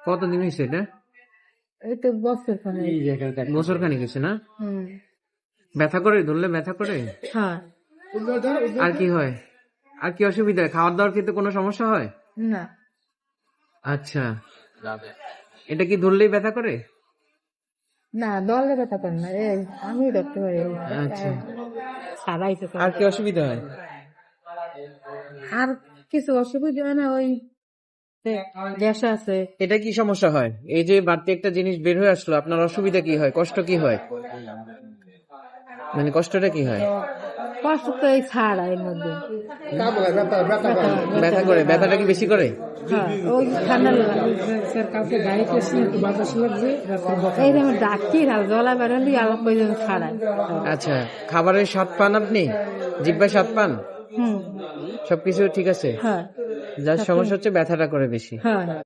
কতদিন হয়েছে এটা? এই তো বছর বছর খানিক হয়েছে না? হুম। ব্যথা করে, ধরলে ব্যথা করে? হ্যাঁ। আর কি হয়? আর কি অসুবিধা হয়? খাওয়ার দাওয়ার খেতে কোনো সমস্যা হয়? না আচ্ছা, এটা কি ধরলেই ব্যথা করে? না, দলে ব্যথা করে না, এই আমি ধরতে পারি। আচ্ছা, সারাইতে আর কি অসুবিধা হয়? আর কিছু অসুবিধা হয় না, ওই গ্যাস আছে। এটা কি সমস্যা হয়? এই যে বাড়তি একটা জিনিস বের হয়ে আসলো, আপনার অসুবিধা কি হয়? কষ্ট কি হয়? মানে কষ্টটা কি হয়? কষ্ট তো এই ছাড়া এর মধ্যে ব্যথা করে? ব্যথাটা কি বেশি করে? হ্যাঁ, ওই ঠান্ডা এই যে আমার ডাকি জলা বেড়ালি আলাপ করে ছাড়াই। আচ্ছা, খাবারের স্বাদ পান আপনি? জিহ্বায় স্বাদ পান? হুম। সবকিছু ঠিক আছে? হ্যাঁ যার সমস্যা হচ্ছে ব্যথাটা করে বেশি। হ্যাঁ।